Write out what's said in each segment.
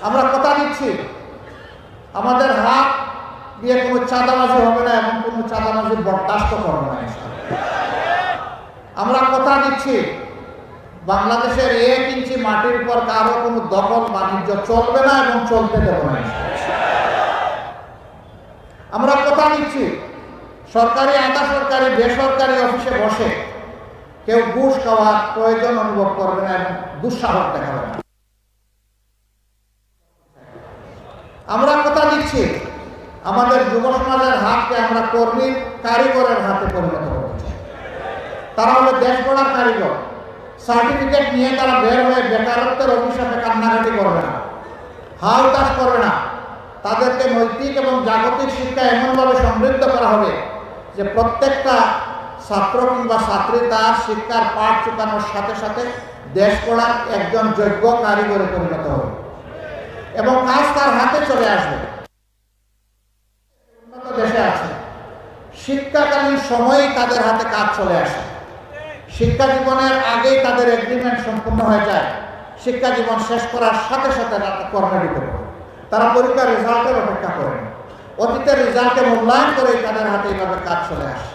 আমরা কথা দিচ্ছি আমাদের হাত দিয়ে কোনো চাঁদাবাজি হবে না এবং কোনো চাঁদাবাজি বরদাস্ত করবে না। আমরা কথা দিচ্ছি বাংলাদেশের 1 ইঞ্চি মাটির উপর কারো কোনো দখল বাণিজ্য চলবে না এবং চলতে দেব না। আমরা কথা দিচ্ছি সরকারি, আধা সরকারি, বেসরকারি অফিসে বসে কেউ ঘুষ খাওয়ার প্রয়োজন অনুভব করবে না এবং দুঃসাহস দেখাবে না। আমরা কথা দিচ্ছি আমাদের যুব সমাজের হাতকে আমরা কর্মীর কারিগরের হাতে পরিণত করতে চাই। তারা হলো দেশ গড়ার কারিগর। সার্টিফিকেট নিয়ে তারা বের হয়ে বেকারত্বের অভিশাপে কান্নাকাটি করবে না, হাউতাস করবে না। তাদেরকে নৈতিক এবং জাগতিক শিক্ষা এমনভাবে সমৃদ্ধ করা হবে যে প্রত্যেকটা ছাত্র কিংবা ছাত্রী তার শিক্ষার পাঠ চুকানোর সাথে সাথে দেশ গড়ার একজন যোগ্য কারিগরে পরিণত হবে এবং কাজ তার হাতে চলে আসবে। উন্নত দেশে আছে শিক্ষাকালীন সময়েই তাদের হাতে কাজ চলে আসে। শিক্ষা জীবনের আগেই তাদের এগ্রিমেন্ট সম্পূর্ণ হয়ে যায়। শিক্ষা জীবন শেষ করার সাথে সাথে কর্মে ঢুকে পড়ে। তারা পরীক্ষার রেজাল্টের অপেক্ষা করেন, অতীতের রেজাল্টকে মূল্যায়ন করেই তাদের হাতে এইভাবে কাজ চলে আসে।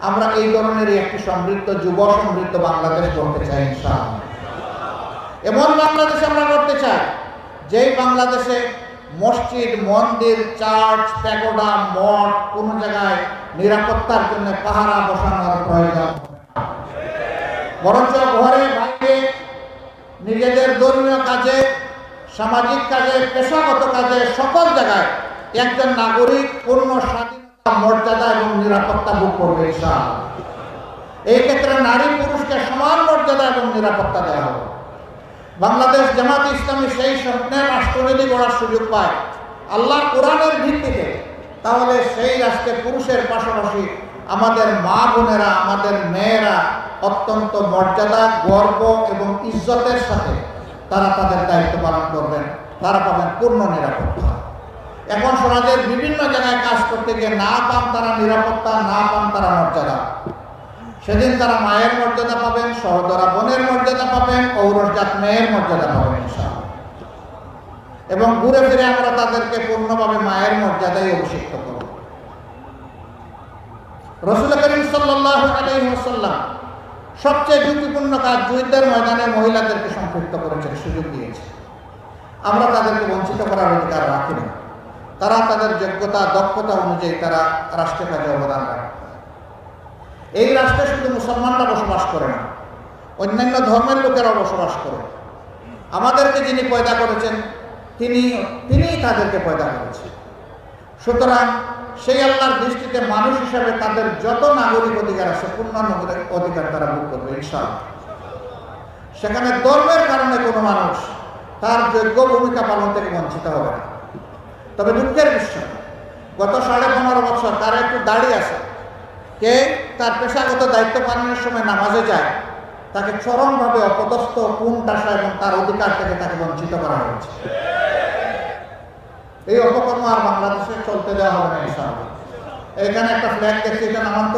আমরা এই ধরনেরই একটি সমৃদ্ধ, যুব সমৃদ্ধ বাংলাদেশ গড়তে চাই ইনশাআল্লাহ। এমন বাংলাদেশ আমরা গড়তে চাই যেই বাংলাদেশে মসজিদ, মন্দির, চার্চ, প্যাগোডা, মঠ কোনো জায়গায় নিরাপত্তার জন্য পাহারা বসানোর প্রয়োজন, বরঞ্চ ঘরে বাইরে নিজেদের ধর্মীয় কাজে, সামাজিক কাজে, পেশাগত কাজে সকল জায়গায় একজন নাগরিক পূর্ণ স্বাধীনতা, মর্যাদা এবং নিরাপত্তা ভোগ করবে ইনশাআল্লাহ। এই ক্ষেত্রে নারী পুরুষকে সমান মর্যাদা এবং নিরাপত্তা দেওয়া হবে। বাংলাদেশ জামাত ইসলামী সেই স্বপ্নের রাষ্ট্র যদি গড়ার সুযোগ পায় আল্লাহ কোরআনের ভিত্তিতে, তাহলে সেই রাষ্ট্রে পুরুষের পাশাপাশি আমাদের মা বোনেরা, আমাদের মেয়েরা অত্যন্ত মর্যাদা, গর্ব এবং ইজ্জতের সাথে তারা তাদের দায়িত্ব পালন করবেন। তারা পাবেন পূর্ণ নিরাপত্তা। এখন সমাজের বিভিন্ন জায়গায় কাজ করতে গিয়ে না পান তারা নিরাপত্তা, না পান তারা মর্যাদা। সেদিন তারা মায়ের মর্যাদা পাবেন, সহদরা বোনের মর্যাদা পাবেন, ঔরসজাত মেয়ের মর্যাদা পাবেন ইনশাআল্লাহ। এবং ঘুরে ফিরে আমরা তাদেরকে পূর্ণভাবে মায়ের মর্যাদায় অভিষিক্ত করব। রাসূল করিম সাল্লাল্লাহু আলাইহি ওয়াসাল্লাম সবচেয়ে ঝুঁকিপূর্ণ কাজ যুদ্ধের ময়দানে মহিলাদেরকে সম্পৃক্ত করেছেন, সুযোগ দিয়েছে। আমরা তাদেরকে বঞ্চিত করার অধিকার রাখি না। তারা তাদের যোগ্যতা, দক্ষতা অনুযায়ী তারা রাষ্ট্রের কাজে অবদান রাখে। এই রাষ্ট্রে শুধু মুসলমানরা বসবাস করে না, অন্যান্য ধর্মের লোকেরাও বসবাস করে। আমাদেরকে যিনি পয়দা করেছেন তিনিই তাদেরকে পয়দা করেছেন। সুতরাং সেই আল্লাহর দৃষ্টিতে মানুষ হিসাবে তাদের যত নাগরিক অধিকার আছে পূর্ণ নাগরিক অধিকার তারা ভোগ করবে ইনশাআল্লাহ। সেখানে ধর্মের কারণে কোনো মানুষ তার যোগ্য ভূমিকা পালন থেকে বঞ্চিত হবে না। তবে দুঃখের বিষয়, গত 15.5 বছর তার একটু দাড়ি আছে, কে তার পেশাগত দায়িত্ব পালনের সময় নামাজে যায়, তাকে চরমভাবে অপদস্থ, কুণ্ঠাসা এবং তার অধিকার থেকে তাকে বঞ্চিত করা হয়েছে। এই অপকর্ম আর বাংলাদেশে চলতে দেওয়া হবে না ইনশাআল্লাহ। এখানে একটা ফ্ল্যাগ দেখছি, এটা নামান্ত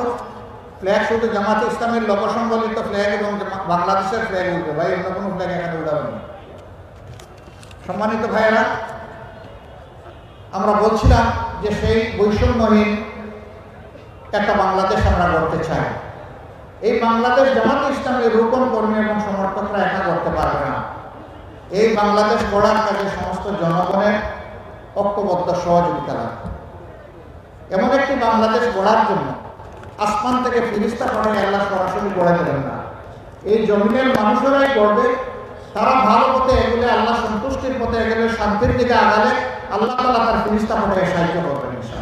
ফ্ল্যাগ শুধু জামাতে ইসলামের লোকসংবলিত ফ্ল্যাগ এবং বাংলাদেশের ফ্ল্যাগ উঠবে ভাই, অন্য কোনো ফ্ল্যাগ এখানে উঠাবেন না। সম্মানিত ভাইয়েরা, আমরা বলছিলাম যে সেই বৈষম্যহীন একটা বাংলাদেশ আমরা গড়তে চাই। এই বাংলাদেশ জামাতে ইসলামের রূপণ কর্মী এবং সমর্থকরা একা করতে পারবে না। এই বাংলাদেশ গড়ার কাজে সমস্ত জনগণের ঐক্যবদ্ধ সহযোগিতা লাগবে। এমন একটি বাংলাদেশ গড়ার জন্য আসমান থেকে ফিরিস্তা পাঠায় আল্লাহ সরাসরি গড়ে দেবেন না। এই জমিনের মানুষেরাই গড়বে। তারা ভালো পথে এগুলো, আল্লাহ সন্তুষ্টির পথে এগুলো, শান্তির দিকে আগালে আল্লাহ তাআলা তার ফিরিস্তা পাঠায় সাহায্য করবেন ইনশাআল্লাহ।